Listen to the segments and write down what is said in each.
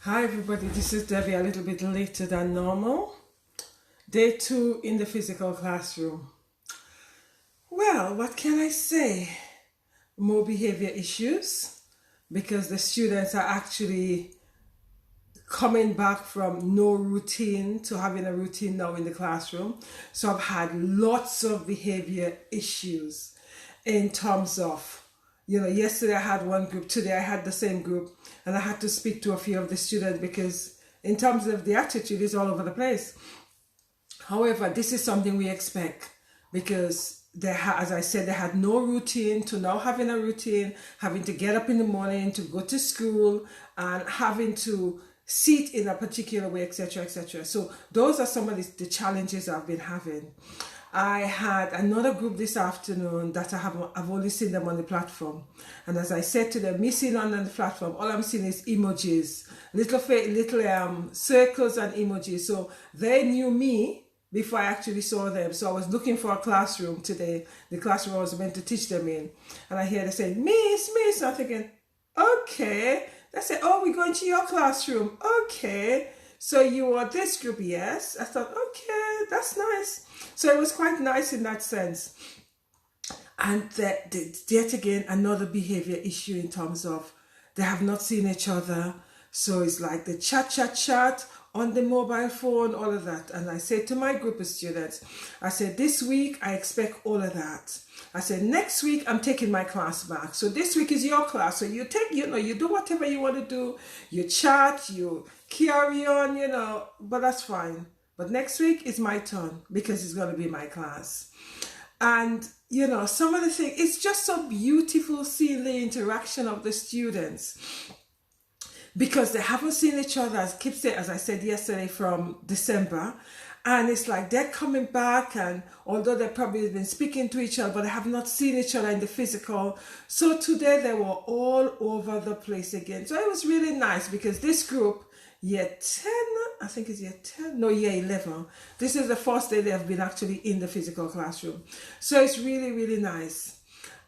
Hi everybody, this is Debbie, a little bit later than normal. Day 2 in the physical classroom. Well, what can I say? More behavior issues because the students are actually coming back from no routine to having a routine now in the classroom. So I've had lots of behavior issues in terms of, yesterday I had one group, today I had the same group, and I had to speak to a few of the students because in terms of the attitude is all over the place. However, this is something we expect because as I said, they had no routine to now having a routine, having to get up in the morning to go to school and having to sit in a particular way, etc., etc. So those are some of the challenges I've been having. I had another group this afternoon that I've only seen them on the platform, and as I said to them, me seeing on the platform, all I'm seeing is emojis, little circles and emojis. So they knew me before I actually saw them. So I was looking for a classroom today, the classroom I was meant to teach them in, and I hear they say, Miss, so I'm thinking, okay. They say, oh, we're going to your classroom. Okay. So you are this group? Yes. I thought, okay, that's nice. So it was quite nice in that sense. And yet again, another behavior issue in terms of they have not seen each other. So it's like the chat on the mobile phone, all of that. And I said to my group of students, I said, this week I expect all of that. I said, next week I'm taking my class back. So this week is your class. So you take, you do whatever you want to do. You chat, you carry on, but that's fine. But next week is my turn because it's going to be my class. And, some of the things, it's just so beautiful seeing the interaction of the students because they haven't seen each other, as I said yesterday, from December. And it's like they're coming back, and although they've probably been speaking to each other, but they have not seen each other in the physical. So today they were all over the place again. So it was really nice because this group, year 10, I think it's year 10, no, year 11. This is the first day they have been actually in the physical classroom. So it's really, really nice.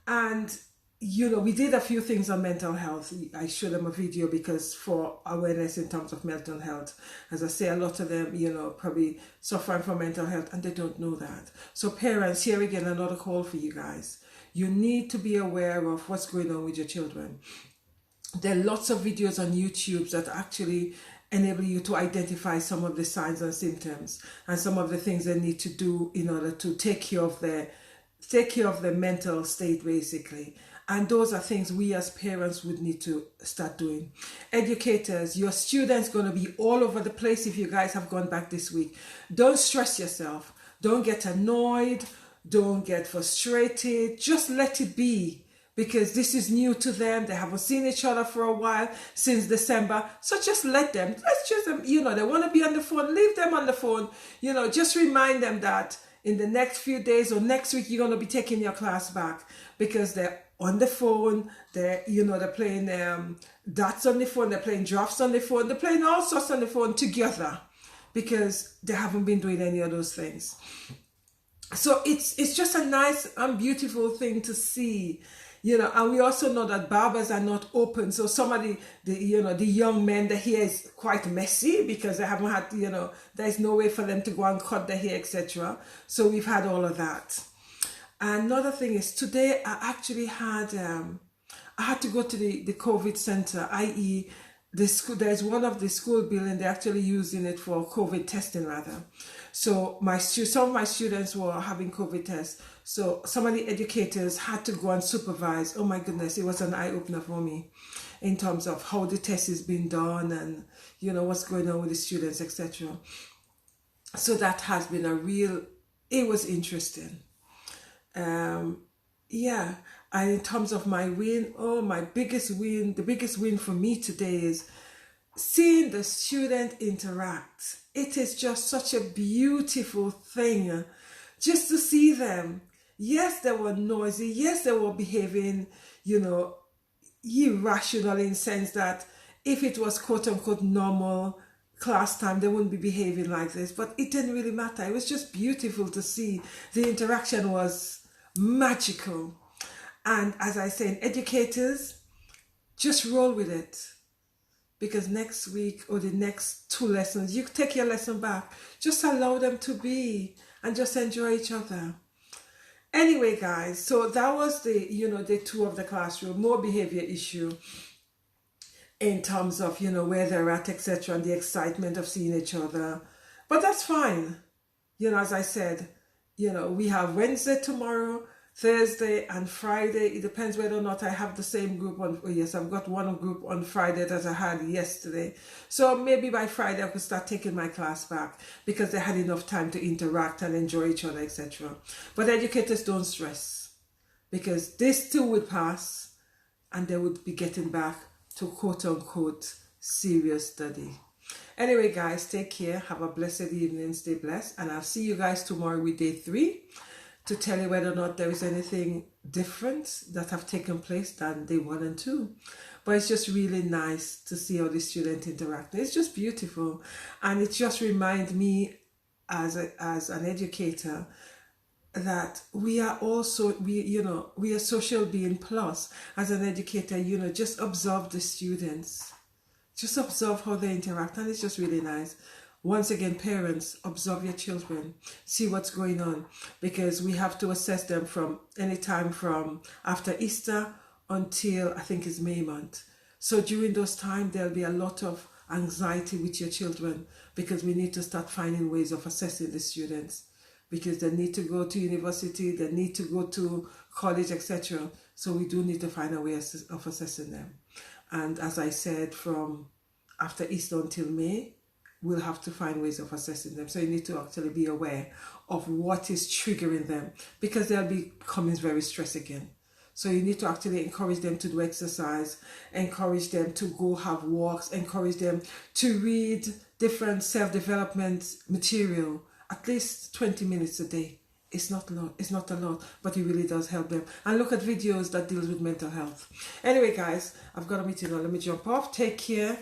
And we did a few things on mental health. I showed them a video because for awareness in terms of mental health. As I say, a lot of them, probably suffering from mental health and they don't know that. So parents, here again, another call for you guys. You need to be aware of what's going on with your children. There are lots of videos on YouTube that actually enable you to identify some of the signs and symptoms and some of the things they need to do in order to take care of their mental state, basically. And those are things we as parents would need to start doing. Educators, your students going to be all over the place if you guys have gone back this week. Don't stress yourself. Don't get annoyed. Don't get frustrated. Just let it be because this is new to them. They haven't seen each other for a while since December. So just let them. Let's just, they want to be on the phone. Leave them on the phone. Just remind them that in the next few days or next week, you're going to be taking your class back because they're on the phone, they're playing dots on the phone, they're playing drafts on the phone, they're playing all sorts on the phone together because they haven't been doing any of those things. So it's just a nice and beautiful thing to see, and we also know that barbers are not open. So some of the young men, the hair is quite messy because they haven't had, there's no way for them to go and cut the hair, etc. So we've had all of that. Another thing is today I actually had I had to go to the COVID center, i.e. the school. There's one of the school building, they're actually using it for COVID testing rather. So some of my students were having COVID tests. So some of the educators had to go and supervise. Oh my goodness, it was an eye-opener for me in terms of how the test is being done and what's going on with the students, etc. So that has been it was interesting. And in terms of my win, the biggest win for me today is seeing the student interact. It is just such a beautiful thing just to see them. Yes, they were noisy. Yes, they were behaving, irrational in the sense that if it was quote unquote normal class time, they wouldn't be behaving like this. But it didn't really matter. It was just beautiful to see. The interaction was magical. And as I say, educators, just roll with it. because next week or the next 2 lessons, you take your lesson back. Just allow them to be and just enjoy each other. Anyway, guys, so that was the, the tour of the classroom, more behavior issue in terms of, where they're at, etc., and the excitement of seeing each other. But that's fine. As I said, we have Wednesday tomorrow, Thursday and Friday. It depends whether or not I have the same group on. Oh yes, I've got one group on Friday that I had yesterday. So maybe by Friday I could start taking my class back because they had enough time to interact and enjoy each other, etc. But educators, don't stress, because this too would pass and they would be getting back to quote unquote serious study. Anyway, guys, take care. Have a blessed evening. Stay blessed. And I'll see you guys tomorrow with day 3 to tell you whether or not there is anything different that have taken place than day 1 and 2. But it's just really nice to see how the students interact. It's just beautiful. And it just reminds me as an educator that we are also, we are social being. Plus, as an educator, just observe the students. Just observe how they interact, and it's just really nice. Once again, parents, observe your children, see what's going on, because we have to assess them from any time from after Easter until I think it's May month. So during those times, there'll be a lot of anxiety with your children, because we need to start finding ways of assessing the students, because they need to go to university, they need to go to college, etc. So we do need to find a way of assessing them. And as I said, from after Easter until May, we'll have to find ways of assessing them. So you need to actually be aware of what is triggering them, because they'll be becoming very stressed again. So you need to actually encourage them to do exercise, encourage them to go have walks, encourage them to read different self-development material, at least 20 minutes a day. It's not a lot, but it really does help them. And look at videos that deals with mental health. Anyway, guys, I've got a meeting now. Let me jump off. Take care.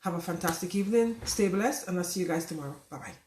Have a fantastic evening. Stay blessed, and I'll see you guys tomorrow. Bye-bye.